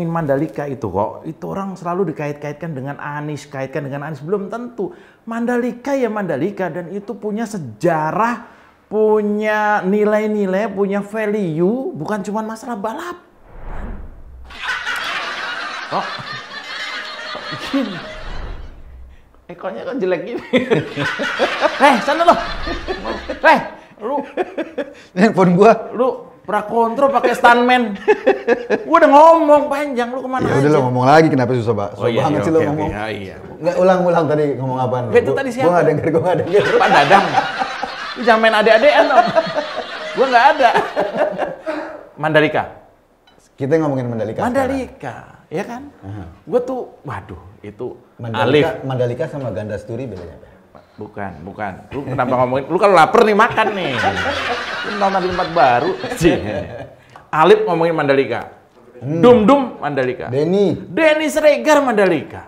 ngomongin Mandalika itu kok, itu orang selalu dikait-kaitkan dengan Anies, kaitkan dengan Anies, belum tentu. Mandalika ya Mandalika, dan itu punya sejarah, punya nilai-nilai, punya value, bukan cuma masalah balap. Kok begini? Ekornya kok jelek gini? Sana lo. Lu handphone gua. Lu prakontro pakai stuntman. Gua udah ngomong panjang, lu kemana aja? Ya udah lo ngomong lagi, kenapa susah banget sih lo ngomong? Iya. Nggak ulang tadi ngomong apaan? Itu tadi siapa? Gua nggak denger. Pak Dadang. Lu jangan main ade-adean dong. Gua nggak ada. Mandalika. Kita ngomongin Mandalika, ya kan? Gua tuh, waduh, itu Mandalika sama Gandasturi bedanya apa? Bukan. Lu kenapa ngomongin? Lu kalau lapar nih makan nih. Lu nonton di tempat baru. Alip ngomongin Mandalika. Dum Mandalika. Denny Sregar Mandalika.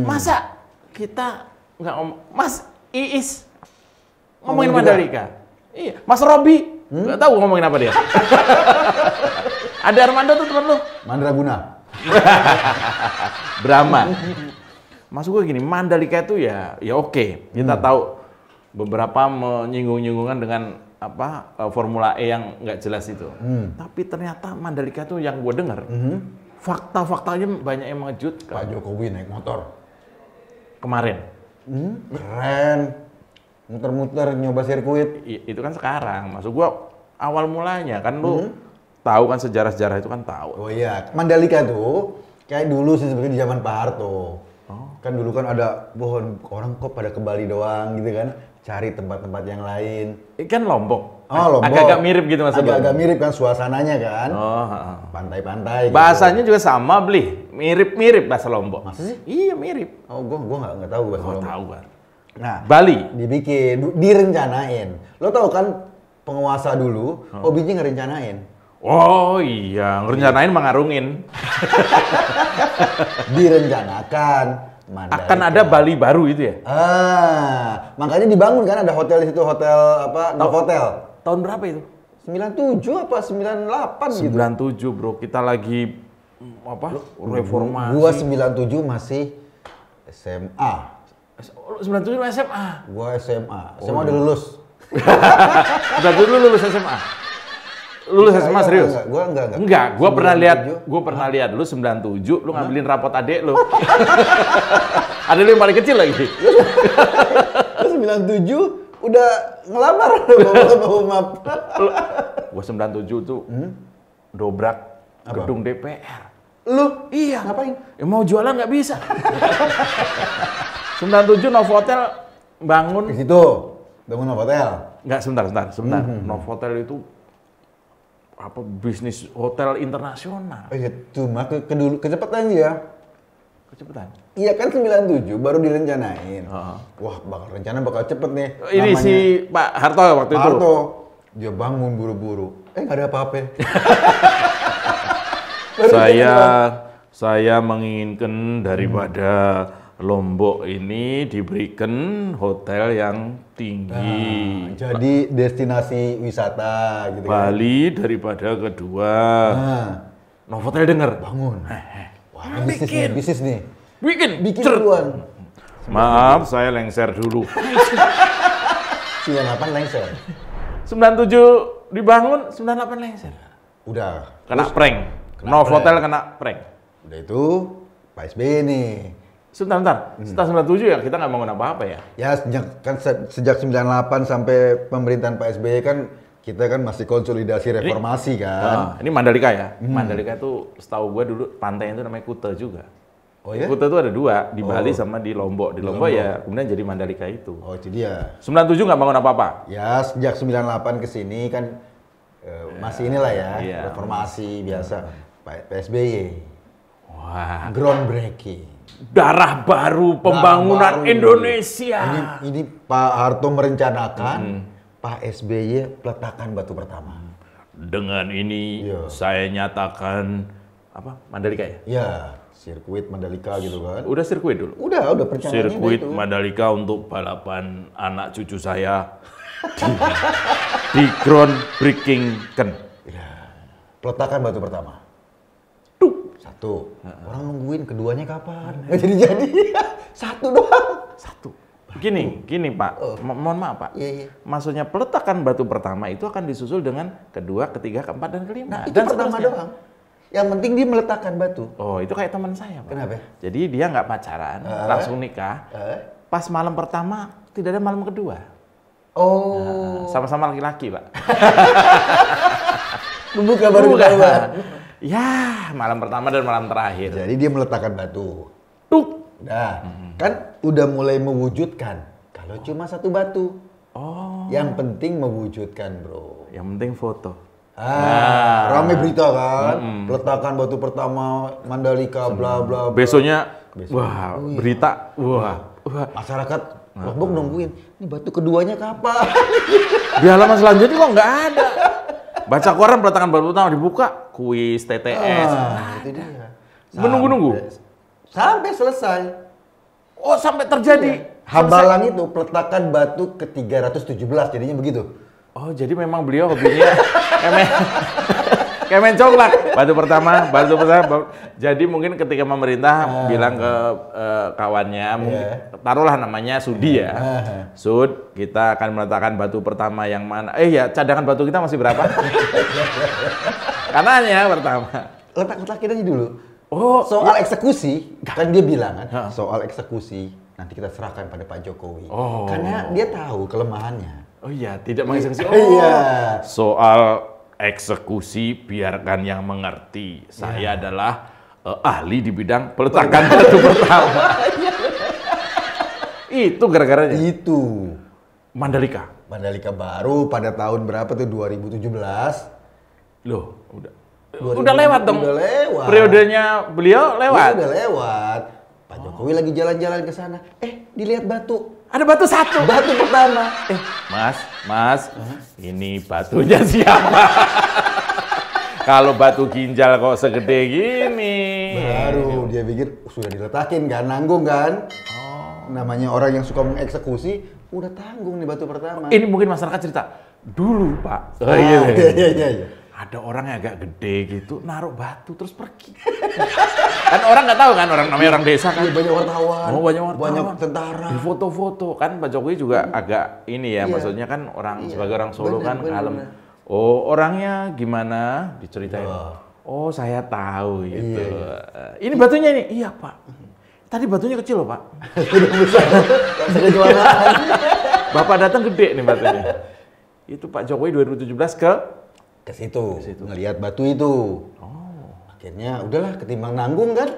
Masa kita nggak ngomong? Mas Iis ngomongin Mandalika. Iya. Mas Robi nggak tahu ngomongin apa dia. Ada Armando tuh teman lu. Mandraguna. Brahma. Maksud gue gini, Mandalika itu ya oke. Kita tahu beberapa menyinggung-nyinggungan dengan Formula E yang nggak jelas itu. Tapi ternyata Mandalika itu yang gue dengar, fakta-faktanya banyak yang mengejutkan. Pak Jokowi naik motor Kemarin. Keren. Muter-muter nyoba sirkuit. Itu kan sekarang. Maksud gue awal mulanya kan lu tahu kan sejarah-sejarah itu kan tahu. Oh iya, Mandalika tuh kayak dulu sih sebenarnya di zaman Pak Harto. Kan dulu kan ada orang kok pada ke Bali doang gitu kan, cari tempat-tempat yang lain. Kan Lombok. Lombok. Agak-agak mirip gitu Mas. Agak mirip kan suasananya kan. Pantai-pantai. Bahasanya juga sama, mirip-mirip bahasa Lombok. Masa sih? Iya mirip. Oh, gua nggak tahu bahasa Lombok. Tahu kan. Nah, Bali dibikin, direncanain. Lo tau kan penguasa dulu, hobinya ngerencanain. Oh iya, ngerencanain mengarungin. Direncanakan. Mandalika. Akan ada Bali baru itu ya? Makanya dibangun kan, ada hotel di situ, hotel Novotel. Tahun berapa itu? 97 apa 98 gitu. 97 bro, kita lagi reformasi. Gua 97 masih SMA. 97 lu SMA? Gua SMA udah lulus. 97 lu lulus SMA? Lulus SMA serius? Enggak, gua pernah lihat lu 97, lu ngambilin rapot adek lu. Adek lu yang paling kecil lagi. Lu 97 udah ngelamar bapak. Gua 97 tuh dobrak gedung DPR. Lu? Iya. Ngapain? Ya mau jualan nggak bisa. 97 Novotel bangun. Di situ bangun Novotel. Enggak, sebentar. Novotel itu bisnis hotel internasional. Cuma kecepatan dia. Kecepatan? Iya kan 97 baru direncanain. Wah, rencana bakal cepet nih. Ini namanya, si Pak Harto waktu itu. Harto. Dia bangun buru-buru. Nggak ada apa-apa. Saya menginginkan daripada Lombok ini diberikan hotel yang tinggi. Jadi destinasi wisata gitu Bali kan? Daripada kedua. Novotel denger. Bangun. Wah, bisnis nih. Bikin duluan. Maaf, saya lengser dulu. 98 lengser. 97 dibangun, 98 lengser. Udah. Kena prank. Novotel kena prank. Udah itu Pak SBY nih. Sebentar. Setelah 97 ya kita nggak bangun apa-apa ya? Ya sejak 98 sampai pemerintahan Pak SBY kan kita kan masih konsolidasi reformasi kan. Ini Mandalika ya. Mandalika itu setahu gue dulu pantainya itu namanya Kuta juga. Oh ya? Kuta itu ada dua, di Bali sama di Lombok. Di Lombok ya kemudian jadi Mandalika itu. Oh itu dia. 97 nggak bangun apa-apa? Ya sejak 98 ke sini kan masih inilah ya, reformasi biasa Pak SBY. Wah. Groundbreaking. Darah baru pembangunan Indonesia. Ini Pak Harto merencanakan, Pak SBY peletakan batu pertama. Dengan ini saya nyatakan Mandalika ya? Iya, sirkuit Mandalika gitu kan. Udah sirkuit dulu? Udah perencanaannya. Sirkuit Mandalika untuk balapan anak cucu saya di groundbreaking kan. Ya, peletakan batu pertama. Satu. Orang nungguin keduanya kapan? Nggak jadi. Satu doang. Satu. Gini Pak, mohon maaf Pak. Iya. Maksudnya peletakan batu pertama itu akan disusul dengan kedua, ketiga, keempat, dan kelima. Nah, itu dan pertama doang. Yang penting dia meletakkan batu. Oh, itu kayak teman saya Pak. Kenapa? Jadi dia nggak pacaran, langsung nikah. Pas malam pertama, tidak ada malam kedua. Oh. Sama-sama laki-laki Pak. Membuka baru ketahuan. Ya, malam pertama dan malam terakhir. Jadi dia meletakkan batu. Tuk. Nah, kan udah mulai mewujudkan. Kalau cuma satu batu. Oh. Yang penting mewujudkan, bro. Yang penting foto. Rame berita kan. Peletakan batu pertama Mandalika, bla bla. Besoknya, wah, berita, wah. Masyarakat Lombok nungguin. Ini batu keduanya kapan? Di halaman selanjutnya kok nggak ada. Baca koran peletakan batu pertama dibuka, kuis, TTS. Itu dia. Menunggu-nunggu. Sampai selesai. Oh, sampai terjadi. Hambalang itu peletakan batu ke 317, jadinya begitu. Oh, jadi memang beliau hobinya kayak main congklak. Batu pertama. Jadi mungkin ketika pemerintah bilang ke kawannya, mungkin taruhlah namanya Sudi ya. Sud, kita akan meletakkan batu pertama yang mana? Ya, cadangan batu kita masih berapa? Kanannya pertama. Letak-letakin aja dulu. Oh, soal eksekusi, kan dia bilang kan, soal eksekusi nanti kita serahkan pada Pak Jokowi. Karena dia tahu kelemahannya. Oh iya, tidak mengeksekusi. Iya. Soal eksekusi biarkan yang mengerti. Saya adalah ahli di bidang peletakan batu pertama. Itu gara-garanya. Itu. Mandalika Baru pada tahun berapa tuh 2017. Loh, udah lewat dong. Udah lewat. Periodenya beliau lewat. Udah lewat. Pak Jokowi lagi jalan-jalan ke sana. Dilihat batu. Ada batu satu. Batu pertama. Mas, ini batunya siapa? Kalau batu ginjal kok segede gini. Baru dia pikir sudah diletakin kan, nanggung kan. Namanya orang yang suka mengeksekusi, udah tanggung nih batu pertama. Ini mungkin masyarakat cerita. Dulu Pak. Iya. Ada orang yang agak gede gitu, naruh batu terus pergi. Kan orang nggak tahu kan, namanya orang desa kan. Iya, banyak wartawan. Oh, banyak wartawan. Banyak tentara. Di foto-foto kan Pak Jokowi juga agak ini ya, maksudnya kan sebagai orang Solo kan kalem. Oh, orangnya gimana? Diceritain. Oh, saya tahu gitu. Ini batunya ini. Iya, Pak. Tadi batunya kecil loh, Pak. Sudah besar. Saya jualan. Bapak datang gede nih batunya. Itu Pak Jokowi 2017 ke situ. Ngelihat batu itu. Akhirnya udahlah ketimbang nanggung kan.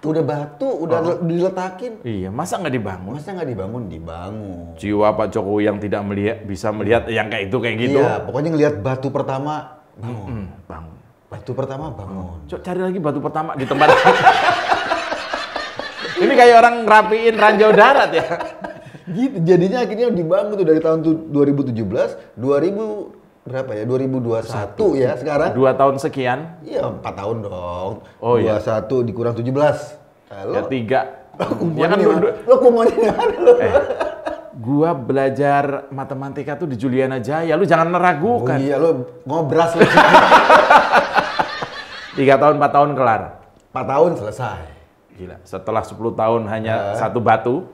Udah batu, udah diletakin. Iya, masa nggak dibangun? Dibangun. Jiwa Pak Jokowi yang tidak bisa melihat yang kayak gitu. Iya, pokoknya ngelihat batu pertama bangun. Bangun. Batu pertama bangun. Cok, cari lagi batu pertama di tempat. Ini kayak orang ngerapiin ranjau darat ya. Gitu, jadinya akhirnya dibangun tuh dari tahun 2017, 2021 ya sekarang. 2 tahun sekian. Iya, 4 tahun dong. Oh 21 dikurang 17. Ya 3. Ya kan lo kumonnya di mana lo? Gua belajar matematika tuh di Juliana Jaya, lu jangan meragukan. Oh iya, lo ngobras lo. 3 tahun, 4 tahun kelar. 4 tahun selesai. Gila, setelah 10 tahun hanya satu batu.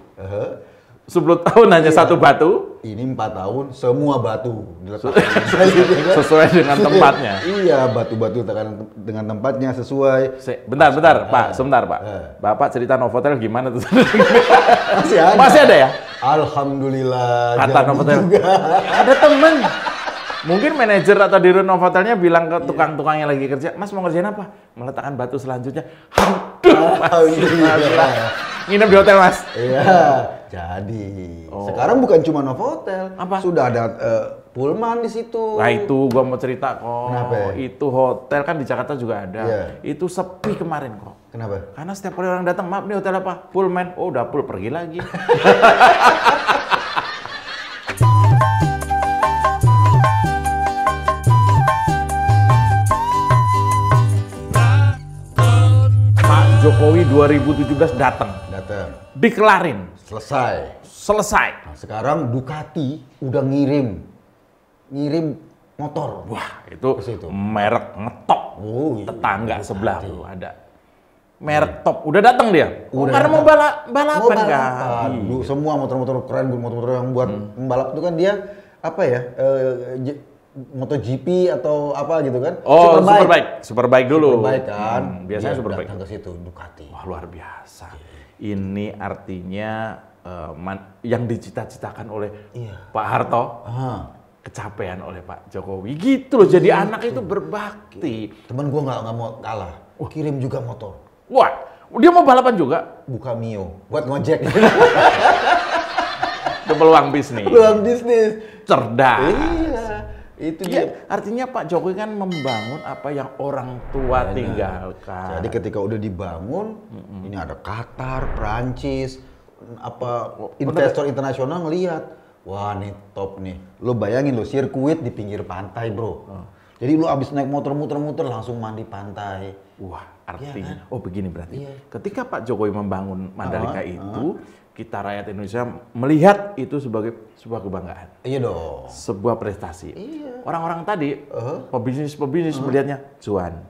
10 tahun hanya satu batu. Ini 4 tahun semua batu sesuai dengan tempatnya. Iya, batu-batu dengan tempatnya sesuai. Bentar, Pak. Sebentar, Pak. Bapak cerita Novotel gimana tuh? Masih ada ya? Alhamdulillah. Kata Novotel. Ada temen. Mungkin manajer atau dirut Novotelnya bilang ke tukang-tukang yang lagi kerja, Mas mau ngerjain apa? Meletakkan batu selanjutnya. Alhamdulillah. Nginep di hotel, Mas? Iya, jadi. Sekarang bukan cuma Novotel. Apa? Sudah ada Pullman di situ. Nah itu gua mau cerita kok. Kenapa? Itu hotel kan di Jakarta juga ada. Iya. Itu sepi kemarin kok. Kenapa? Karena setiap kali orang datang, maaf nih hotel apa? Pullman. Oh udah full, pergi lagi. Jokowi 2017 datang. Dikelarin. Selesai. Nah, sekarang Ducati udah ngirim motor. Wah, itu merek ngetok. Oh, iya. Tetangga sebelah tuh ada. merek top. Udah datang dia. Karena mau balapan kan. Semua motor-motor keren, motor-motor yang buat membalap itu kan dia apa ya? MotoGP atau apa gitu kan? Superbike dulu. Superbike kan. Biasanya Superbike. Datang ke situ Ducati. Wah, luar biasa. Ini artinya yang dicita-citakan oleh Pak Harto kecapean oleh Pak Jokowi. Gitu loh. Jadi anak itu berbakti. Temen gue nggak mau kalah. Kirim juga motor. Wah, dia mau balapan juga? Buka Mio buat ngojek. Itu peluang bisnis. Peluang bisnis. Cerdas. Iya. Itu dia. Artinya Pak Jokowi kan membangun apa yang orang tua tinggalkan. Jadi ketika udah dibangun, ini ada Qatar, Prancis, investor internasional ngelihat, wah nih top nih. Lo bayangin lo sirkuit di pinggir pantai bro. Jadi lo abis naik motor muter-muter langsung mandi pantai. Wah artinya, begini berarti. Ketika Pak Jokowi membangun Mandalika itu, kita rakyat Indonesia melihat itu sebagai sebuah kebanggaan. Iya dong. Sebuah prestasi. Iya. Orang-orang tadi, pebisnis melihatnya cuan.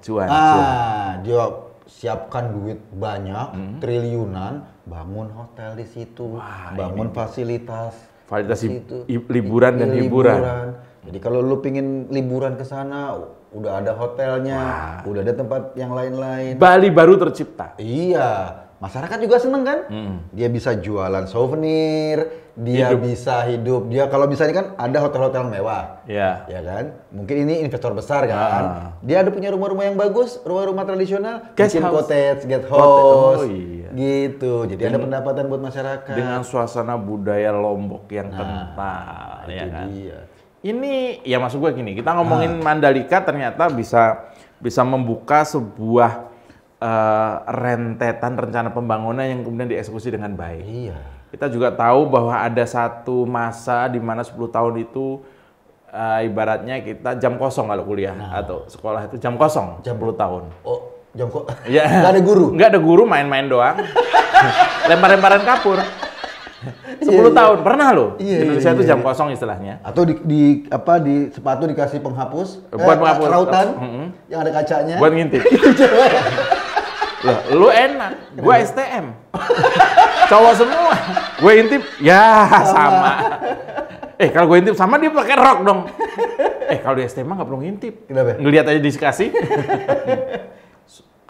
Dia siapkan duit banyak, triliunan, bangun hotel di situ, bangun fasilitas liburan dan hiburan. Jadi kalau lu pingin liburan ke sana, udah ada hotelnya, udah ada tempat yang lain-lain. Bali baru tercipta. Iya. Masyarakat juga seneng kan? Dia bisa jualan souvenir, dia bisa hidup. Dia kalau misalnya kan ada hotel-hotel mewah, ya kan? Mungkin ini investor besar kan? Dia ada punya rumah-rumah yang bagus, rumah-rumah tradisional, bikin cottage, get house, gitu. Jadi ada pendapatan buat masyarakat. Dengan suasana budaya Lombok yang kental, ya kan? Ini ya maksud gue gini, kita ngomongin Mandalika ternyata bisa membuka sebuah rentetan rencana pembangunan yang kemudian dieksekusi dengan baik. Iya. Kita juga tahu bahwa ada satu masa di mana 10 tahun itu ibaratnya kita jam kosong kalau kuliah atau sekolah itu jam kosong 10 tahun. Oh, jam kok? Ya. Nggak ada guru? Nggak ada guru, main-main doang. Lempar-lemparan kapur. 10 tahun pernah loh. Indonesia itu jam kosong istilahnya. Atau di sepatu dikasih penghapus, buat penghapus rautan yang ada kacanya. Buat ngintip. Loh, lu enak, gua STM. Cowok semua. Gue intip, ya sama. Kalau gue intip sama dia pakai rok dong. Kalau di STM nggak perlu ngintip. Kenapa? Ngelihat aja dikasih.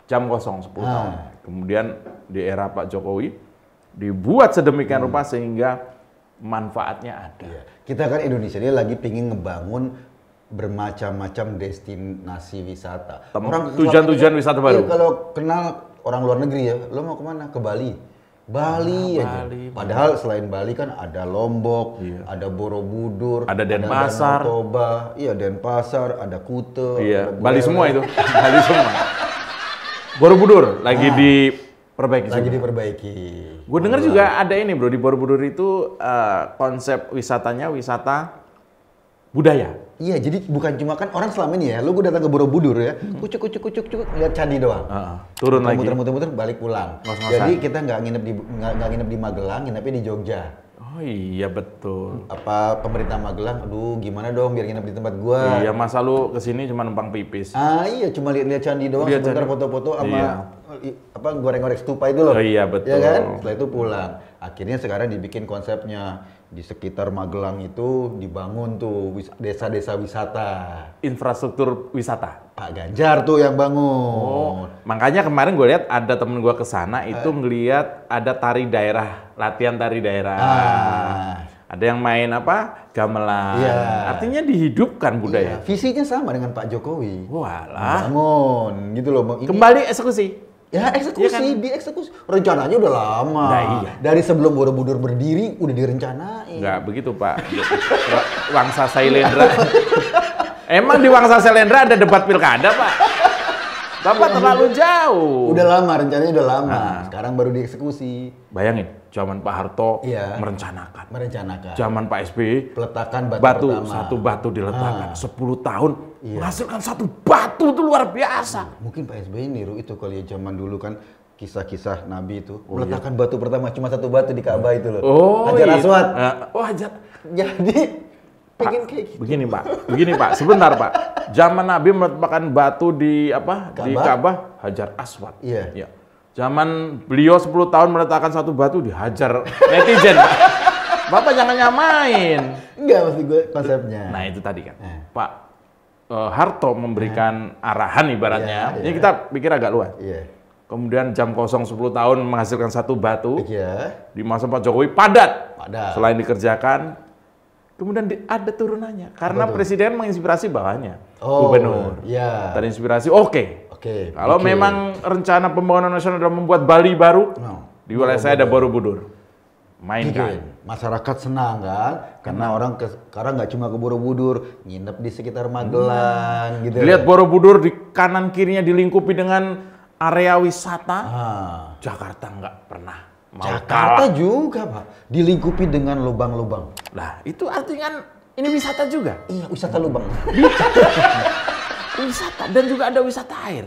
Jam kosong 10 tahun. Kemudian di era Pak Jokowi dibuat sedemikian rupa sehingga manfaatnya ada. Kita kan Indonesia dia lagi pingin ngebangun bermacam-macam destinasi wisata. Tujuan-tujuan wisata baru. Kalau kenal orang luar negeri ya, lo mau kemana? Ke Bali. Bali aja. Padahal selain Bali kan ada Lombok, ada Borobudur, ada Denpasar, ada Toba, Denpasar, ada Kuta, ada Bali semua itu. Bali semua. Borobudur lagi diperbaiki. Gue dengar juga ada ini bro, di Borobudur itu konsep wisatanya wisata budaya. Iya, jadi bukan cuma kan orang selama ini ya, gue datang ke Borobudur ya, kucuk lihat candi doang. Turun lagi. Muter-muter balik pulang. Jadi kita nggak nginep di Magelang, nginepnya di Jogja. Oh iya betul. Apa pemerintah Magelang, aduh gimana dong biar nginep di tempat gua. Iya, masa lu kesini cuma numpang pipis. Iya, cuma lihat candi doang, sebentar foto-foto sama goreng-goreng stupa itu loh. Oh iya betul. Ya kan? Setelah itu pulang. Akhirnya sekarang dibikin konsepnya di sekitar Magelang itu dibangun tuh desa-desa wisata. Infrastruktur wisata. Pak Ganjar tuh yang bangun. Makanya kemarin gue lihat ada temen gue kesana itu ngelihat ada tari daerah, latihan tari daerah. Ada yang main gamelan. Artinya dihidupkan budaya. Visinya sama dengan Pak Jokowi. Walah. Bangun gitu loh. Kembali eksekusi. Ya eksekusi, dieksekusi. Rencananya udah lama. Iya. Dari sebelum Borobudur berdiri udah direncanain. Enggak begitu Pak. Wangsa Sailendra. Emang di Wangsa Sailendra ada debat pilkada Pak? Bapak terlalu jauh. Udah lama, rencananya udah lama. Sekarang baru dieksekusi. Bayangin, zaman Pak Harto merencanakan. Zaman Pak SBY peletakan batu pertama. Satu batu diletakkan. 10 tahun menghasilkan satu batu itu luar biasa. Mungkin Pak SBY niru itu kali ya, zaman dulu kan kisah-kisah Nabi itu. Meletakkan batu pertama cuma satu batu di Ka'bah itu loh. Hajar Aswad. Hajar. Jadi pengen kayak gitu. Begini Pak, sebentar Pak. Zaman Nabi meletakkan batu di di Ka'bah, Hajar Aswad. Iya. Zaman beliau 10 tahun meletakkan satu batu dihajar netizen. Bapak jangan nyamain. Enggak, maksud gue konsepnya. Nah itu tadi kan, Pak Harto memberikan arahan ibaratnya. Ini kita pikir agak luas. Kemudian jam kosong 10 tahun menghasilkan satu batu. Di masa Pak Jokowi padat. Selain dikerjakan, kemudian ada turunannya. Karena Presiden menginspirasi bawahnya. Gubernur. Terinspirasi, kalau memang rencana pembangunan nasional adalah membuat Bali baru, di wilayah saya ada Borobudur. Mainkan. Masyarakat senang kan, karena orang sekarang nggak cuma ke Borobudur, nginep di sekitar Magelang gitu. Lihat Borobudur di kanan kirinya dilingkupi dengan area wisata. Jakarta nggak pernah mau Jakarta kalah. Juga Pak, dilingkupi dengan lubang-lubang. Nah itu artinya ini wisata juga. Iya, wisata lubang. Wisata dan juga ada wisata air.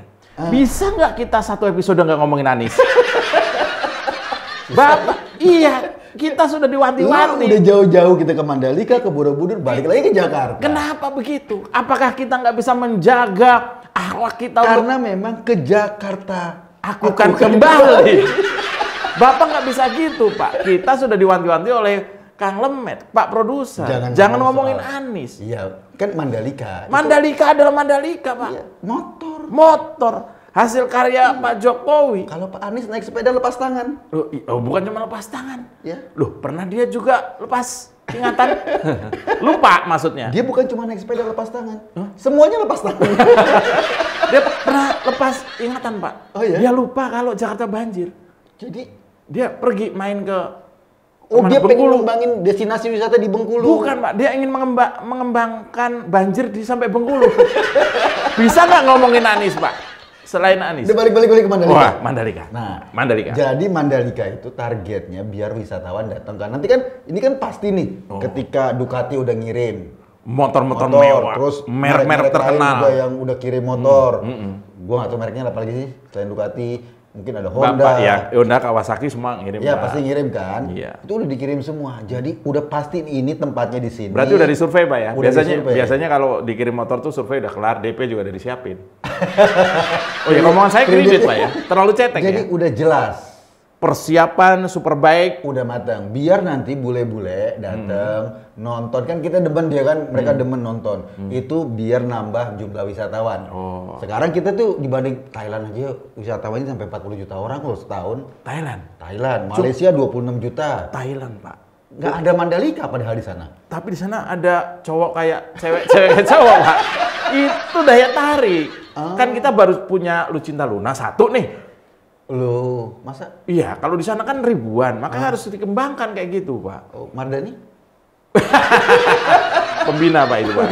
Bisa nggak kita satu episode nggak ngomongin Anies? Bapak, iya. Kita sudah diwanti-wanti. Udah jauh-jauh kita ke Mandalika, ke Borobudur, balik lagi ke Jakarta. Kenapa begitu? Apakah kita nggak bisa menjaga akhlak kita? Karena memang ke Jakarta. Aku kan kembali. Bapak nggak bisa gitu, Pak. Kita sudah diwanti-wanti oleh Kang Lemet, Pak Produser. Jangan ngomongin Anies. Iya, kan Mandalika. Mandalika adalah Mandalika, Pak. Iya, motor. Hasil karya Pak Jokowi. Kalau Pak Anies naik sepeda lepas tangan. Bukan cuma lepas tangan. Loh, pernah dia juga lepas ingatan? Lupa maksudnya. Dia bukan cuma naik sepeda lepas tangan. Semuanya lepas tangan. Dia pernah lepas ingatan, Pak. Oh iya? Dia lupa kalau Jakarta banjir. Jadi dia pergi main ke dia pengen ngembangin destinasi wisata di Bengkulu. Bukan, Pak. Dia ingin mengembangkan banjir di sampai Bengkulu. Bisa nggak ngomongin Anies, Pak? Selain Anies. Udah balik ke Mandalika. Wah, Mandalika. Nah, Mandalika. Jadi Mandalika itu targetnya biar wisatawan datang kan. Nanti kan ini kan pasti nih ketika Ducati udah ngirim motor-motor mewah, terus merek-merek terkenal juga yang udah kirim motor. Gua nggak tahu mereknya apa lagi sih selain Ducati. Mungkin ada Honda. Bapak, ya, Honda, Kawasaki semua ngirim. Iya, pasti ngirim kan. Iya. Itu udah dikirim semua. Jadi udah pasti ini tempatnya di sini. Berarti udah disurvei, Pak ya? Biasanya kalau dikirim motor tuh survei udah kelar, DP juga udah disiapin. Oh ya, ngomongan saya kredit, Pak ya? Terlalu cetek ya? Jadi udah jelas. Persiapan super baik. Udah matang. Biar nanti bule-bule datang nonton. Kan kita demen dia kan, mereka demen nonton. Itu biar nambah jumlah wisatawan. Sekarang kita tuh dibanding Thailand aja wisatawannya sampai 40 juta orang loh setahun. Thailand. Malaysia 26 juta. Thailand, Pak. Nggak ada Mandalika padahal di sana. Tapi di sana ada cowok kayak cewek cowok, Pak. Itu daya tarik. Kan kita baru punya Lucinta Luna satu nih. Loh, masa? Iya, kalau di sana kan ribuan, makanya harus dikembangkan kayak gitu, Pak. Mardani? Pembina, Pak, itu, Pak.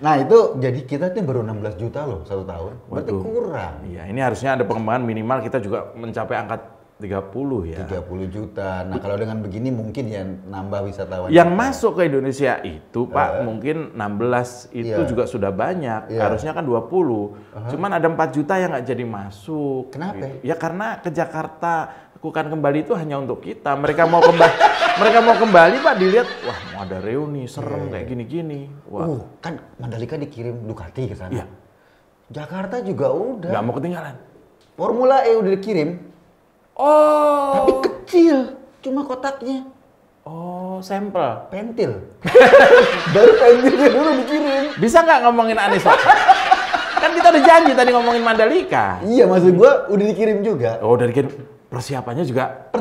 Nah, itu jadi kita tuh baru 16 juta loh satu tahun. Berarti kurang. Iya, ini harusnya ada pengembangan minimal kita juga mencapai angka 30 ya. 30 juta. Nah, kalau dengan begini mungkin ya nambah wisatawan. Yang masuk ke Indonesia itu, Pak, mungkin 16 itu juga sudah banyak. Harusnya kan 20. Cuman ada 4 juta yang nggak jadi masuk. Kenapa? Ya karena ke Jakarta lakukan kembali itu hanya untuk kita. Mereka mau kembali, Pak, dilihat, wah, mau ada reuni, serem kayak gini-gini. Wah. Kan Mandalika dikirim Ducati ke sana. Iya. Jakarta juga udah. Nggak mau ketinggalan. Formula E udah dikirim. Tapi kecil, cuma kotaknya. Sampel. Pentil. Baru pentilnya dulu dikirim. Bisa nggak ngomongin Anies, Pak? Kan kita udah janji tadi ngomongin Mandalika. Iya, maksud gua udah dikirim juga. Udah dikirim. Persiapannya juga.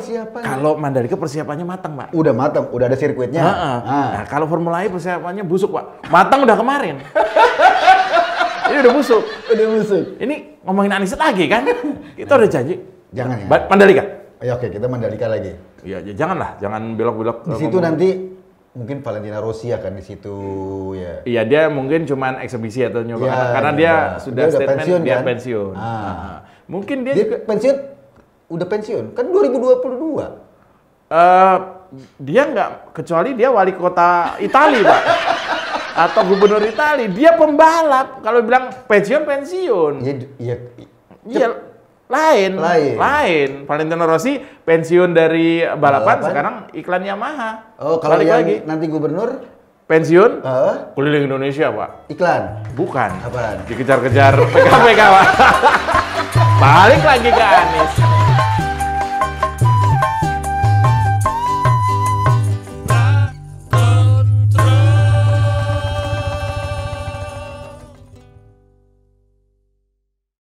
Kalau Mandalika persiapannya matang, Pak. Udah matang, udah ada sirkuitnya. Nah, kalau Formula E persiapannya busuk, Pak. Matang udah kemarin. Ini udah busuk. Ini ngomongin Anies lagi kan? Kita udah janji. Jangan ya. Mandalika. Oke, kita Mandalika lagi. Iya, janganlah, jangan belok-belok. Di situ nanti mungkin Valentina Rossi akan di situ ya. Iya, dia mungkin cuman eksebisi atau nyoba karena dia sudah statement pensiun, dia kan? Pensiun. Mungkin dia juga pensiun. Udah pensiun kan 2022. Dia nggak, kecuali dia wali kota Italia, Pak. Atau gubernur Italia. Dia pembalap. Kalau bilang pensiun. Iya. Lain. Valentino Rossi pensiun dari balapan, sekarang iklan Yamaha. Kalau yang nanti gubernur pensiun keliling Indonesia, Pak. Iklan? Bukan. Apaan? Dikejar-kejar PKPK, Pak. Balik lagi ke Anies.